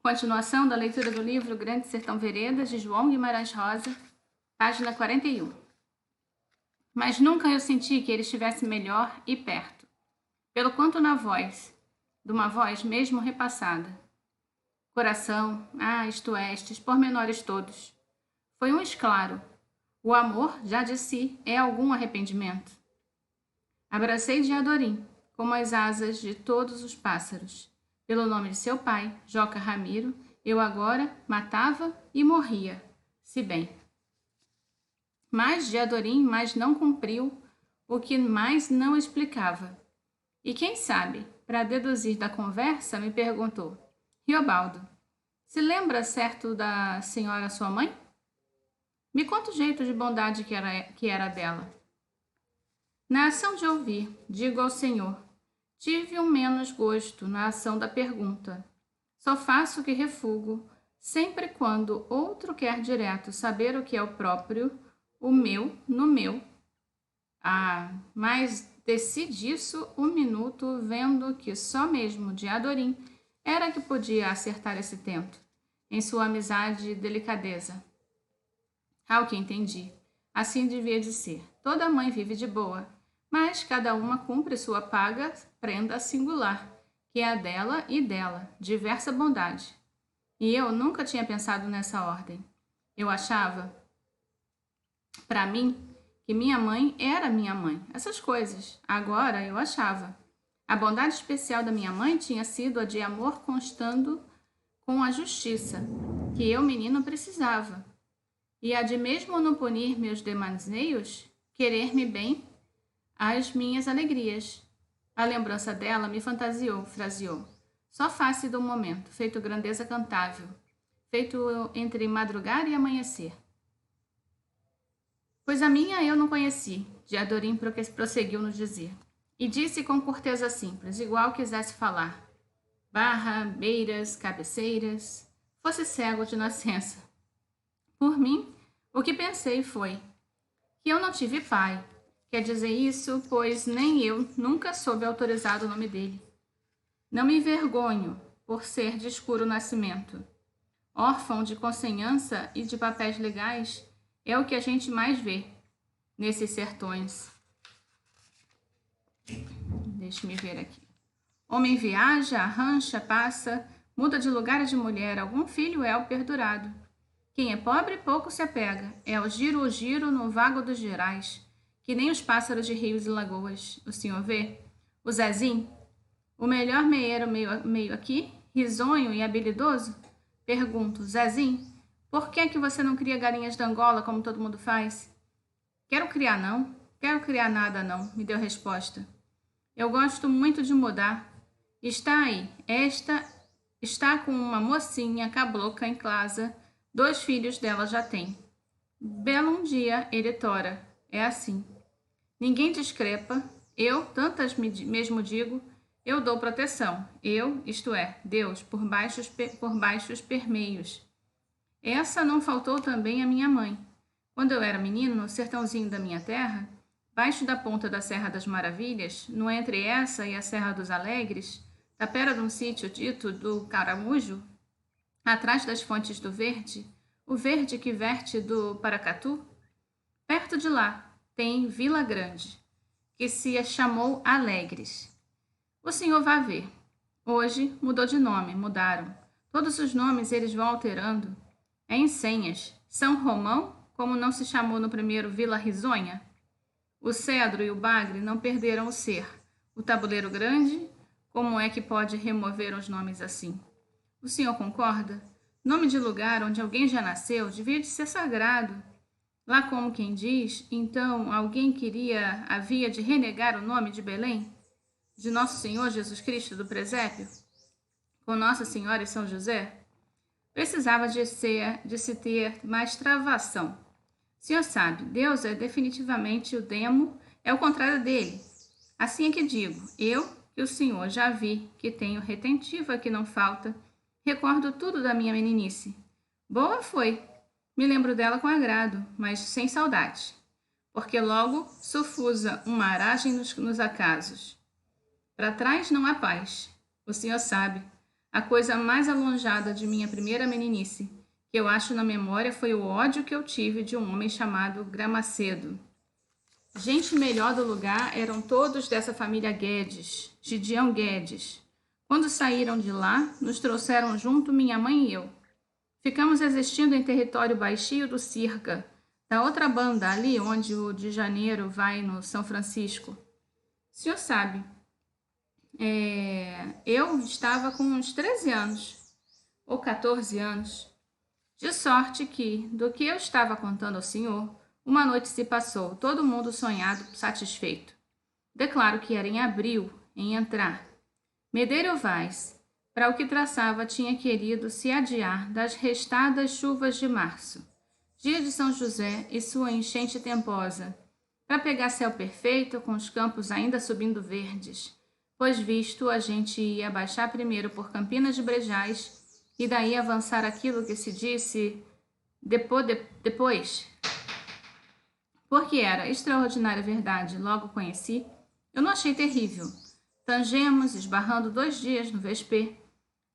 Continuação da leitura do livro Grande Sertão Veredas, de João Guimarães Rosa, página 41. Mas nunca eu senti que ele estivesse melhor e perto, pelo quanto na voz, de uma voz mesmo repassada. Coração, isto é, estes pormenores todos. Foi um esclaro. O amor, já de si, é algum arrependimento. Abracei de Adorim, como as asas de todos os pássaros. Pelo nome de seu pai, Joca Ramiro, eu agora matava e morria, se bem. Mas de Adorim mais não cumpriu o que mais não explicava. E quem sabe, para deduzir da conversa, me perguntou: Riobaldo, se lembra certo da senhora sua mãe? Me conta o jeito de bondade que era dela. Na ação de ouvir, digo ao senhor, tive um menos gosto na ação da pergunta. Só faço o que refugo, sempre quando outro quer direto saber o que é o próprio, o meu no meu. Mas desci disso um minuto, vendo que só mesmo de Adorim era que podia acertar esse tento, em sua amizade e delicadeza. Ao que entendi, assim devia de ser. Toda mãe vive de boa, mas cada uma cumpre sua paga prenda singular, que é a dela e dela, diversa bondade. E eu nunca tinha pensado nessa ordem. Eu achava, para mim, que minha mãe era minha mãe, essas coisas. Agora eu achava. A bondade especial da minha mãe tinha sido a de amor constando com a justiça, que eu, menino, precisava. E a de mesmo não punir meus demaneios, querer-me bem as minhas alegrias. A lembrança dela me fraseou. Só face do momento, feito grandeza cantável, feito entre madrugar e amanhecer. Pois a minha eu não conheci, de Adorim prosseguiu nos dizer. E disse com corteza simples, igual quisesse falar. Barra, beiras, cabeceiras, fosse cego de nascença. Por mim, o que pensei foi que eu não tive pai. Quer dizer isso, pois nem eu nunca soube autorizar o nome dele. Não me envergonho por ser de escuro nascimento. Órfão de consenhança e de papéis legais é o que a gente mais vê nesses sertões. Deixe-me ver aqui. Homem viaja, arrancha, passa, muda de lugar e de mulher, algum filho é o perdurado. Quem é pobre pouco se apega, é o giro no vago dos gerais, que nem os pássaros de rios e lagoas. O senhor vê? O Zezinho, o melhor meieiro meio aqui, risonho e habilidoso? Pergunto, Zezinho, por que você não cria galinhas de Angola como todo mundo faz? Quero criar não, quero criar nada não, me deu resposta. Eu gosto muito de mudar. Está aí, esta está com uma mocinha cabloca em casa, 2 filhos dela já tem. Belo um dia ele tora, é assim. Ninguém discrepa, eu, tantas mesmo digo, eu dou proteção, eu, isto é, Deus, por baixos permeios. Essa não faltou também a minha mãe. Quando eu era menino, no sertãozinho da minha terra, baixo da ponta da Serra das Maravilhas, no entre essa e a Serra dos Alegres, tapera de um sítio dito do Caramujo, atrás das fontes do Verde, o verde que verte do Paracatu, perto de lá tem Vila Grande, que se chamou Alegres. O senhor vai ver. Hoje mudou de nome, mudaram. Todos os nomes eles vão alterando. É em senhas. São Romão, como não se chamou no primeiro Vila Risonha? O cedro e o bagre não perderam o ser. O tabuleiro grande, como é que pode remover os nomes assim? O senhor concorda? Nome de lugar onde alguém já nasceu devia de ser sagrado. Lá como quem diz, então alguém havia de renegar o nome de Belém? De Nosso Senhor Jesus Cristo do presépio? Com Nossa Senhora e São José? Precisava de se ter mais travação. O senhor sabe, Deus é definitivamente o demo, é o contrário dele. Assim é que digo, eu, que o senhor já vi, que tenho retentiva que não falta, recordo tudo da minha meninice. Boa foi. Me lembro dela com agrado, mas sem saudade, porque logo sufusa uma aragem nos acasos. Para trás não há paz. O senhor sabe, A coisa mais alonjada de minha primeira meninice, que eu acho na memória, foi o ódio que eu tive de um homem chamado Gramacedo. Gente melhor do lugar eram todos dessa família Guedes, Gideão Guedes. Quando saíram de lá, nos trouxeram junto minha mãe e eu. Ficamos existindo em território baixio do Circa, da outra banda, ali onde o de Janeiro vai no São Francisco. O senhor sabe, eu estava com uns 13 anos, ou 14 anos. De sorte que, do que eu estava contando ao senhor, uma noite se passou, todo mundo sonhado, satisfeito. Declaro que era em abril, em entrar. Medeiro Vaz, para o que traçava, tinha querido se adiar das restadas chuvas de março, dia de São José e sua enchente temposa, para pegar céu perfeito com os campos ainda subindo verdes, pois visto a gente ia baixar primeiro por Campinas de Brejais e daí avançar aquilo que se disse depois. Porque era extraordinária verdade, logo conheci, eu não achei terrível. Tangemos, esbarrando 2 dias no Vespê.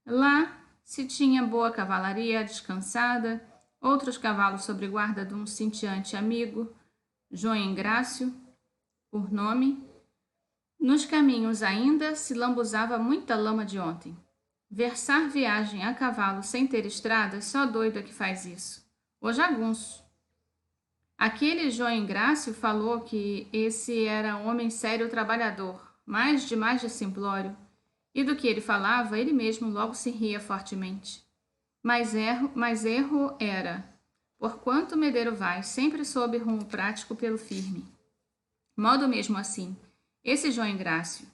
Lá se tinha boa cavalaria descansada, outros cavalos sob guarda de um cintiante amigo, João Ingrácio, por nome. Nos caminhos ainda se lambuzava muita lama de ontem. Versar viagem a cavalo sem ter estrada, só doido é que faz isso. O jagunço. Aquele João Ingrácio falou que esse era um homem sério trabalhador, mais de simplório, e do que ele falava, ele mesmo logo se ria fortemente. Mas erro era, porquanto Medeiro Vaz sempre soube rumo prático pelo firme. Modo mesmo assim, esse João Ingrácio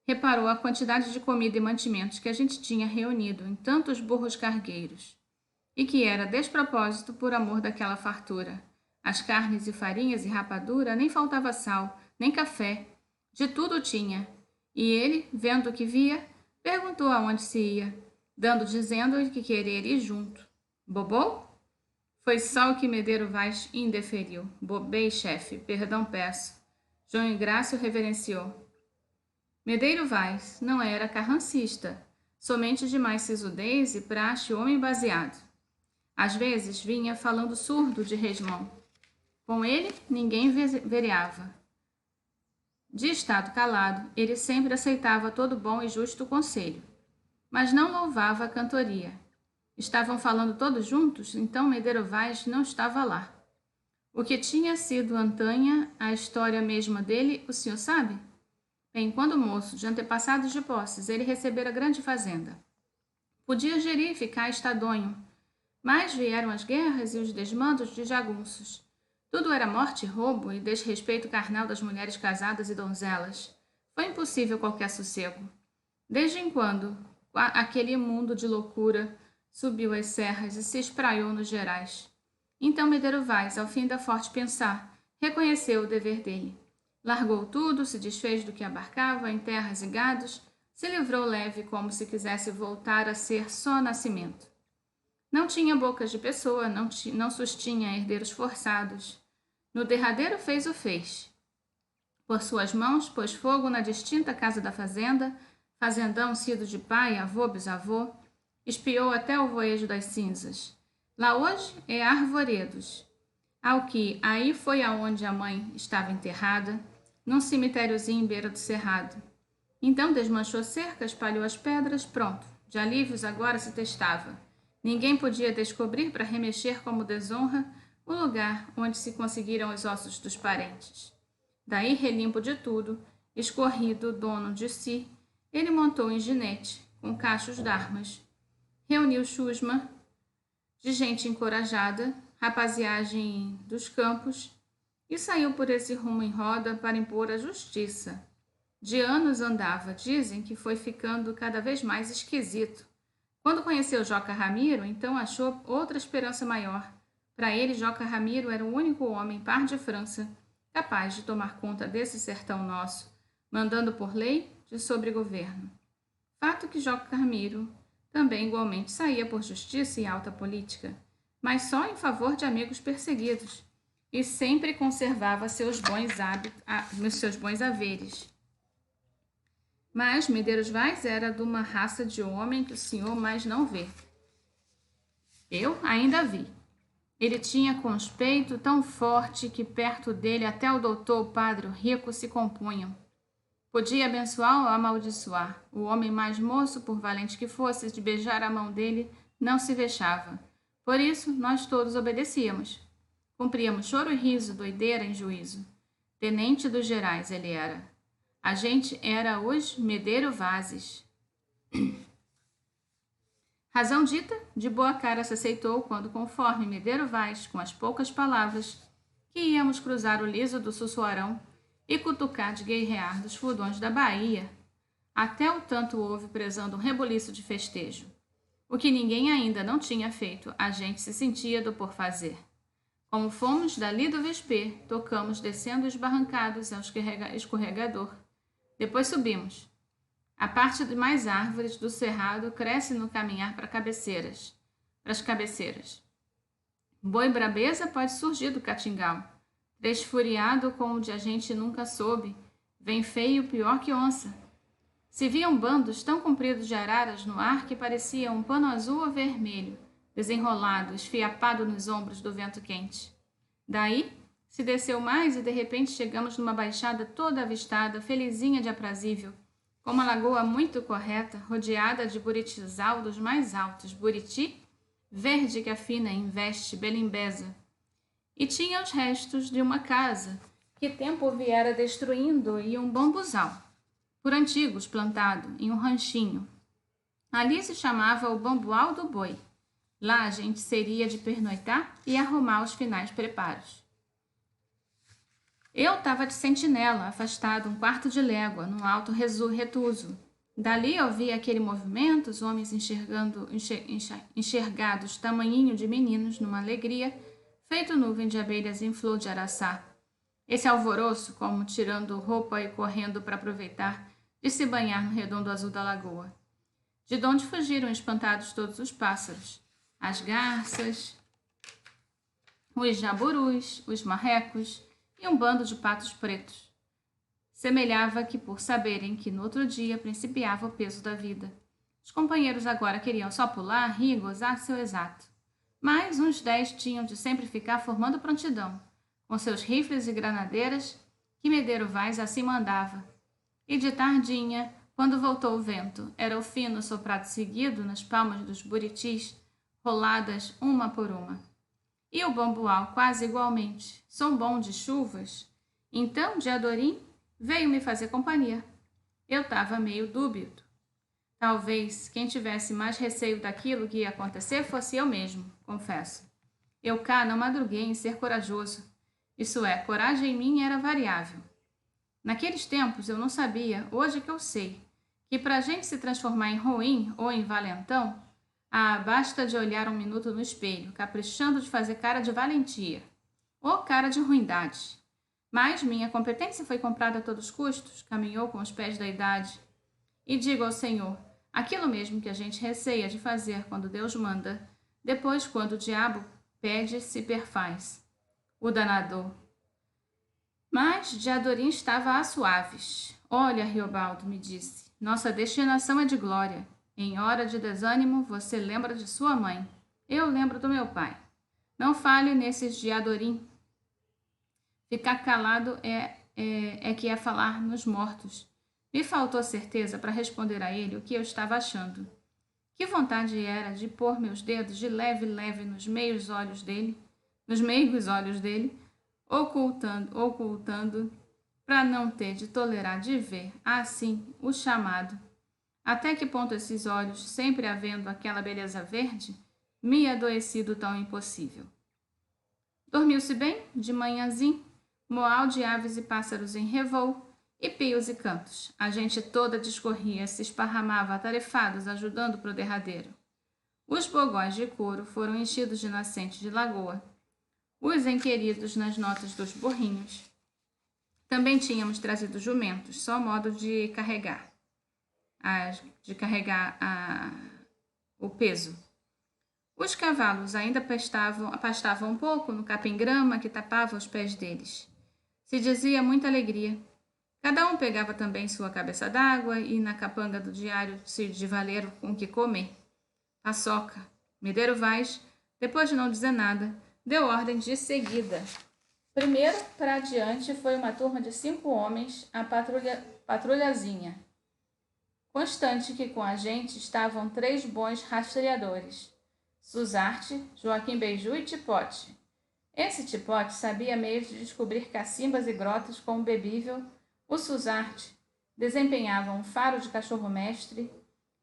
reparou a quantidade de comida e mantimentos que a gente tinha reunido em tantos burros cargueiros, e que era despropósito por amor daquela fartura. As carnes e farinhas e rapadura, nem faltava sal, nem café, de tudo tinha. E ele, vendo o que via, perguntou aonde se ia, dizendo que querer ir junto. Bobou? Foi só o que Medeiro Vaz indeferiu. Bobei, chefe, perdão peço. João Ingrácio reverenciou. Medeiro Vaz não era carrancista, somente de mais sisudez e praxe homem baseado. Às vezes vinha falando surdo de resmão. Com ele, ninguém vereava. De estado calado, ele sempre aceitava todo bom e justo conselho, mas não louvava a cantoria. Estavam falando todos juntos, então Medeiro Vaz não estava lá. O que tinha sido antanha a história mesma dele, o senhor sabe? Bem, quando moço, de antepassados de posses, ele recebera grande fazenda. Podia gerir e ficar estadonho, mas vieram as guerras e os desmandos de jagunços. Tudo era morte, roubo e desrespeito carnal das mulheres casadas e donzelas. Foi impossível qualquer sossego. Desde quando aquele mundo de loucura subiu as serras e se espraiou nos gerais. Então Medeiro Vaz, ao fim da forte pensar, reconheceu o dever dele. Largou tudo, se desfez do que abarcava em terras e gados, se livrou leve como se quisesse voltar a ser só nascimento. Não tinha bocas de pessoa, não sustinha herdeiros forçados. No derradeiro fez o fez. Por suas mãos pôs fogo na distinta casa da fazenda, fazendão sido de pai, avô, bisavô, espiou até o voejo das cinzas. Lá hoje é Arvoredos. Ao que aí foi aonde a mãe estava enterrada, num cemitériozinho em beira do cerrado. Então desmanchou cerca, espalhou as pedras, pronto. De alívios agora se testava. Ninguém podia descobrir para remexer como desonra o lugar onde se conseguiram os ossos dos parentes. Daí, relimpo de tudo, escorrido, dono de si, ele montou em ginete, com cachos d'armas. Reuniu chusma de gente encorajada, rapaziagem dos campos, e saiu por esse rumo em roda para impor a justiça. De anos andava, dizem que foi ficando cada vez mais esquisito. Quando conheceu Joca Ramiro, então achou outra esperança maior. Para ele, Joca Ramiro era o único homem par de França capaz de tomar conta desse sertão nosso, mandando por lei de sobregoverno. Fato que Joca Ramiro também igualmente saía por justiça e alta política, mas só em favor de amigos perseguidos, e sempre conservava seus bons haveres. Mas Medeiros Vaz era de uma raça de homem que o senhor mais não vê. Eu ainda vi. Ele tinha conspeito tão forte que perto dele até o doutor, o padre, o rico se compunham. Podia abençoar ou amaldiçoar. O homem mais moço, por valente que fosse, de beijar a mão dele, não se vexava. Por isso, nós todos obedecíamos. Cumpríamos choro e riso, doideira em juízo. Tenente dos gerais ele era. A gente era os Medeiros Vazes. Razão dita, de boa cara se aceitou quando, conforme Medeiro Vaz, com as poucas palavras, que íamos cruzar o liso do Sussuarão e cutucar de guerrear dos fundões da Bahia, até o tanto houve prezando um rebuliço de festejo. O que ninguém ainda não tinha feito, a gente se sentia do por fazer. Como fomos dali do Vespê, tocamos descendo os barrancados ao escorregador. Depois subimos. A parte de mais árvores do cerrado cresce no caminhar para as cabeceiras. Boi brabeza pode surgir do catingal. Tresfuriado com o de a gente nunca soube, vem feio pior que onça. Se viam bandos tão compridos de araras no ar que parecia um pano azul ou vermelho, desenrolado, esfiapado nos ombros do vento quente. Daí, se desceu mais e de repente chegamos numa baixada toda avistada, felizinha de aprazível, com uma lagoa muito correta, rodeada de buritizal dos mais altos, buriti, verde que a fina investe, belimbesa. E tinha os restos de uma casa, que tempo viera destruindo, e um bambuzal, por antigos plantado, em um ranchinho. Ali se chamava o Bambual do Boi. Lá a gente seria de pernoitar e arrumar os finais preparos. Eu estava de sentinela, afastado um quarto de légua, num alto retuso. Dali eu via aquele movimento, os homens enxergados, tamanhinho de meninos, numa alegria, feito nuvem de abelhas em flor de araçá. Esse alvoroço, como tirando roupa e correndo para aproveitar de se banhar no redondo azul da lagoa. De onde fugiram espantados todos os pássaros, as garças, os jaburus, os marrecos, e um bando de patos pretos. Semelhava que, por saberem que no outro dia principiava o peso da vida, os companheiros agora queriam só pular, rir e gozar seu exato. Mas uns 10 tinham de sempre ficar formando prontidão, com seus rifles e granadeiras, que Medeiro Vaz assim mandava. E de tardinha, quando voltou o vento, era o fino soprado seguido nas palmas dos buritis, roladas uma por uma. E o bambual quase igualmente. Sou bom de chuvas. Então, de Adorim, veio me fazer companhia. Eu estava meio dúbio. Talvez quem tivesse mais receio daquilo que ia acontecer fosse eu mesmo, confesso. Eu cá não madruguei em ser corajoso. Isso é, coragem em mim era variável. Naqueles tempos eu não sabia, hoje que eu sei, que para a gente se transformar em ruim ou em valentão, basta de olhar um minuto no espelho, caprichando de fazer cara de valentia, ou cara de ruindade. Mas minha competência foi comprada a todos os custos, caminhou com os pés da idade. E digo ao Senhor, aquilo mesmo que a gente receia de fazer quando Deus manda, depois quando o diabo pede, se perfaz. O danador. Mas de Adorim estava a suaves. Olha, Riobaldo, me disse, nossa destinação é de glória. Em hora de desânimo, você lembra de sua mãe. Eu lembro do meu pai. Não fale nesses de Adorim. Ficar calado é que é falar nos mortos. Me faltou certeza para responder a ele o que eu estava achando. Que vontade era de pôr meus dedos de leve nos meigos olhos dele, ocultando, para não ter de tolerar de ver, assim, o chamado. Até que ponto esses olhos, sempre havendo aquela beleza verde, me adoecido tão impossível. Dormiu-se bem, de manhãzinho, moal de aves e pássaros em revoo, e pios e cantos. A gente toda discorria, se esparramava atarefados, ajudando pro derradeiro. Os bogós de couro foram enchidos de nascentes de lagoa, os enqueridos nas notas dos burrinhos. Também tínhamos trazido jumentos, só modo de carregar o peso. Os cavalos ainda pastavam um pouco no capim-grama que tapava os pés deles. Se dizia muita alegria. Cada um pegava também sua cabeça d'água e na capanga do diário de valer com que comer. Paçoca. Medeiro Vaz, depois de não dizer nada, deu ordem de seguida. Primeiro, para adiante, foi uma turma de 5 homens, a patrulhazinha. Constante que com a gente estavam 3 bons rastreadores, Suzarte, Joaquim Beiju e Tipote. Esse Tipote sabia meios de descobrir cacimbas e grotas com o bebível. O Suzarte desempenhava um faro de cachorro-mestre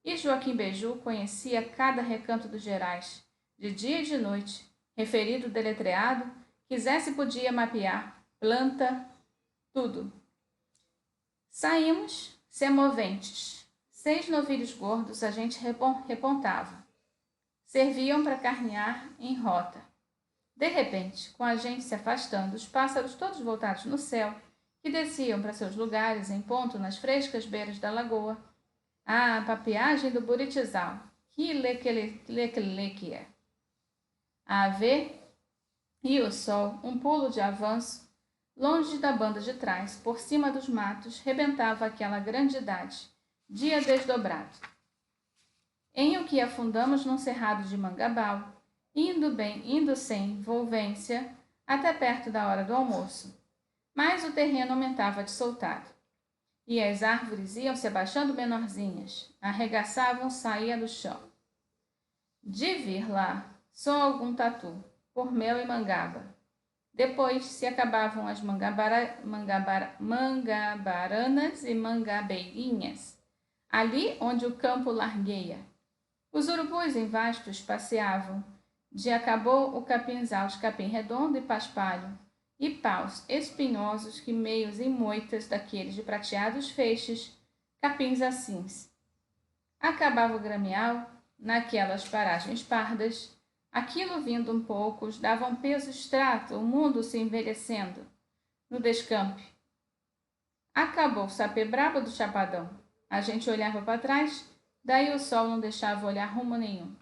e Joaquim Beiju conhecia cada recanto dos Gerais, de dia e de noite, referido deletreado, quisesse podia mapear, planta, tudo. Saímos semoventes. 6 novilhos gordos a gente repontava. Serviam para carnear em rota. De repente, com a gente se afastando, os pássaros todos voltados no céu, que desciam para seus lugares em ponto nas frescas beiras da lagoa. A papeagem do buritizal, que leque é. A ave e o sol, um pulo de avanço, longe da banda de trás, por cima dos matos, rebentava aquela grandidade, dia desdobrado. Em o que afundamos num cerrado de Mangabal, indo sem volvência, até perto da hora do almoço. Mas o terreno aumentava de soltado. E as árvores iam se abaixando menorzinhas, arregaçavam, saía do chão. De vir lá, só algum tatu, por mel e mangaba. Depois se acabavam as mangabaranas e mangabeirinhas, ali onde o campo largueia. Os urubus em vastos passeavam, de acabou o capinzal de capim redondo e paspalho, e paus espinhosos que meios em moitas daqueles de prateados feixes, capins assins. Acabava o gramial, naquelas paragens pardas, aquilo vindo um poucos, dava um peso extrato, o mundo se envelhecendo. No descampe. Acabou o sapê brabo do chapadão. A gente olhava para trás, daí o sol não deixava olhar rumo nenhum.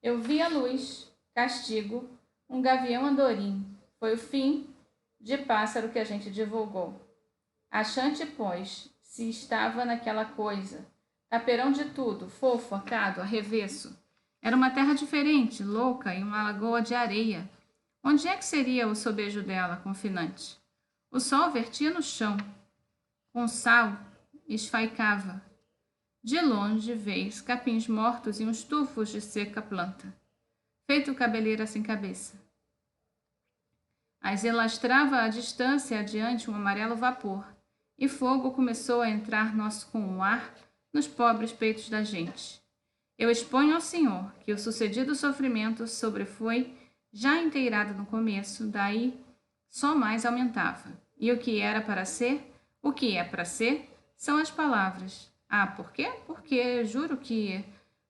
Eu vi a luz, castigo, um gavião andorim. Foi o fim de pássaro que a gente divulgou. Achante, pois, se estava naquela coisa. Taperão de tudo, fofo, acado, arrevesso. Era uma terra diferente, louca, e uma lagoa de areia. Onde é que seria o sobejo dela, confinante? O sol vertia no chão. Com sal, esfaicava. De longe, vês capins mortos e uns tufos de seca planta. Feito cabeleira sem cabeça. As elastrava à distância adiante um amarelo vapor, e fogo começou a entrar com o ar nos pobres peitos da gente. Eu exponho ao Senhor que o sucedido sofrimento sobrefoi, já inteirado no começo, daí só mais aumentava. E o que era para ser, o que é para ser, são as palavras. Ah, por quê? Porque juro que,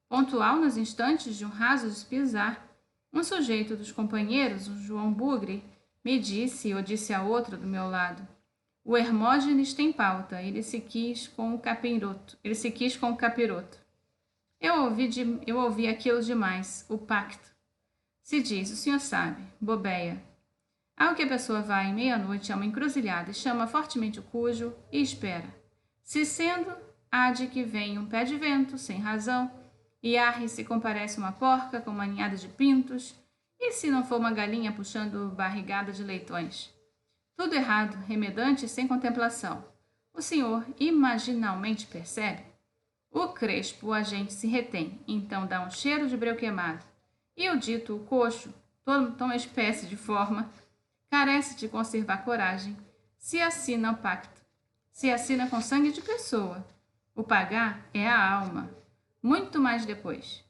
pontual nos instantes de um raso pisar, um sujeito dos companheiros, um João Bugre, me disse, ou disse a outro do meu lado, o Hermógenes tem pauta, ele se quis com o capiroto. Eu ouvi aquilo demais, o pacto. Se diz, o senhor sabe, bobeia. Ao que a pessoa vai meia-noite a uma encruzilhada e chama fortemente o cujo e espera. Se sendo, há de que vem um pé de vento, sem razão, e arre-se comparece uma porca com uma ninhada de pintos, e se não for uma galinha puxando barrigada de leitões? Tudo errado, remedante e sem contemplação. O senhor imaginalmente percebe? O crespo, a gente se retém, então dá um cheiro de breu queimado. E o dito, o coxo, tão espécie de forma, carece de conservar coragem, se assina o pacto. Se assina com sangue de pessoa. O pagar é a alma. Muito mais depois.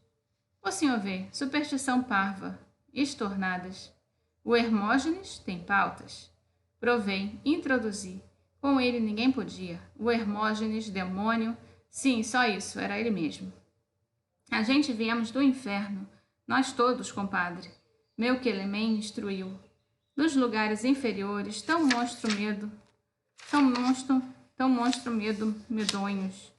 O senhor vê, superstição parva, estornadas. O Hermógenes tem pautas. Provei, introduzi. Com ele ninguém podia. O Hermógenes, demônio. Sim, só isso, era ele mesmo. A gente viemos do inferno. Nós todos, compadre. Meu Quelemem instruiu. Dos lugares inferiores, tão monstro medo medonhos,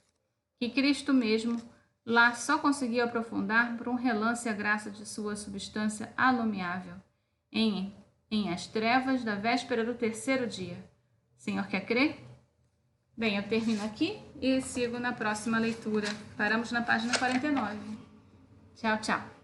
que Cristo mesmo lá só conseguiu aprofundar por um relance a graça de sua substância alumiável, em as trevas da véspera do terceiro dia. Senhor quer crer? Bem, eu termino aqui e sigo na próxima leitura. Paramos na página 49. Tchau, tchau.